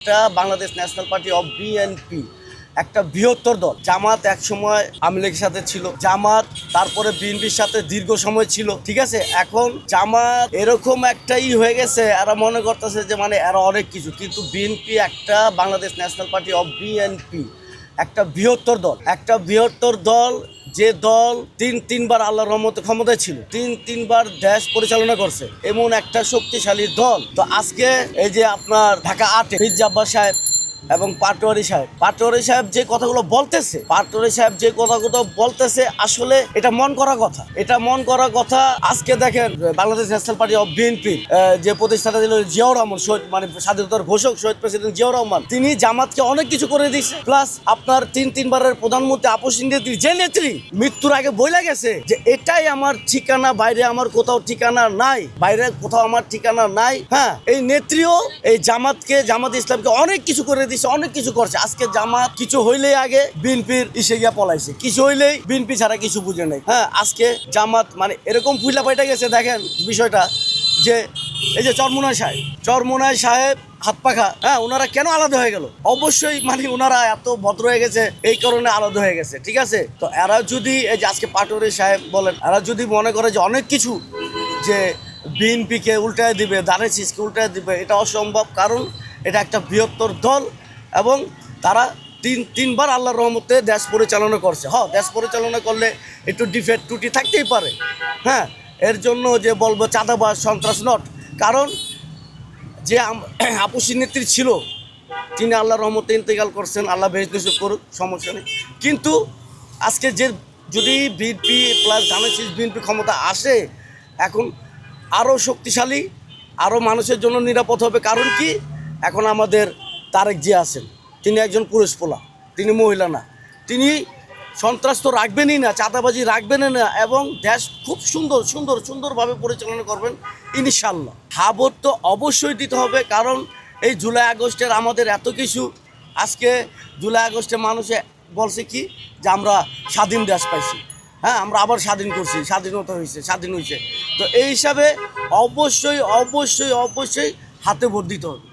একটা Bangladesh national party of BNP একটা বৃহত্তর দল। জামাত এক সময় আওয়ামী লীগের সাথে ছিল, জামাত তারপরে বিএনপির সাথে দীর্ঘ সময় ছিল, ঠিক আছে। এখন জামাত এরকম একটাই হয়ে গেছে, এরা মনে করতেছে যে মানে এরা অনেক কিছু, কিন্তু বিএনপি একটা Bangladesh national party of BNP একটা বৃহত্তর দল, একটা বৃহত্তর দল, যে দল তিনবার আল্লাহর রহমতে ক্ষমতায় ছিল, তিনবার দেশ পরিচালনা করছে, এমন একটা শক্তিশালী দল। তো আজকে এই যে আপনার ঢাকা 8 মির্জা আব্বাস সাহেব এবং পাটোয়ারি সাহেব যে কথাগুলো বলতেছে আসলে এটা মন করা কথা। আজকে দেখেন Bangladesh national party of BNP যে প্রতিষ্ঠাতা ছিল জিয়াউর রহমান, শহীদ মানে স্বাধীনতার ঘোষক শহীদ প্রেসিডেন্ট জিয়াউর রহমান, তিনি জামাতকে অনেক কিছু করে দিয়েছে। প্লাস আপনার তিনবারের প্রধানমন্ত্রী আপসী নেত্রী, যে নেত্রী মৃত্যুর আগে বইলা গেছে যে এটাই আমার ঠিকানা, বাইরে আমার কোথাও ঠিকানা নাই, হ্যাঁ, এই নেত্রীও এই জামাত ইসলামকে অনেক কিছু করে দিছে, অনেক কিছু করছে। আজকে জামাত কিছু হইলেই আগে বিএনপির ইসে গিয়া পলাইছে, কিছু হইলেই বিএনপি ছাড়া কিছু বুঝে নেই। হ্যাঁ, আজকে জামাত মানে এরকম ফুইলা পাইটা গেছে। দেখেন বিষয়টা যে এই যে চরমোনাই সাহেব হাত পাখা, হ্যাঁ, ওনারা কেন আলাদা হয়ে গেল? অবশ্যই মানে ওনারা এত ভদ্র হয়ে গেছে এই কারণে আলাদা হয়ে গেছে, ঠিক আছে। তো এরা যদি এই যে আজকে পাটোয়ারি সাহেব বলেন, এরা যদি মনে করে যে অনেক কিছু যে বিএনপিকে উল্টায় দিবে, দানেশিসকে উল্টায় দিবে, এটা অসম্ভব। কারণ এটা একটা বৃহত্তর দল এবং তারা তিনবার আল্লাহর রহমতে দেশ পরিচালনা করছে। হ্যাঁ, দেশ পরিচালনা করলে একটু ডিফেক্ট ত্রুটি থাকতেই পারে, হ্যাঁ। এর জন্য যে বলবো চাঁদাবাজ, সন্ত্রাস নট। কারণ যে আপসী নেত্রী ছিল তিনি আল্লাহর রহমতে ইন্তেকাল করছেন, আল্লাহ বেহেশত নসিব করুক, সমস্যা নেই। কিন্তু আজকে যে যদি বিএনপি প্লাস ধানেশিস বিএনপি ক্ষমতা আসে, এখন আরও শক্তিশালী, আরও মানুষের জন্য নিরাপদ হবে। কারণ কি, এখন আমাদের তারেক জিয়া আছেন, তিনি একজন পুরুষ পোলা, তিনি মহিলা না, তিনি সন্ত্রাস তো রাখবেনই না, চাঁদাবাজি রাখবেনই না, এবং দেশ খুব সুন্দরভাবে পরিচালনা করবেন ইনশাল্লাহ। হাবত তো অবশ্যই দিতে হবে, কারণ এই জুলাই আগস্টের আমাদের এত কিছু। আজকে জুলাই আগস্টে মানুষে বলছে কি যে আমরা স্বাধীন দেশ পাইছি, হ্যাঁ, আমরা আবার স্বাধীন করছি, স্বাধীন হয়েছে। তো এই হিসাবে অবশ্যই হাতে ভোট দিতে হবে।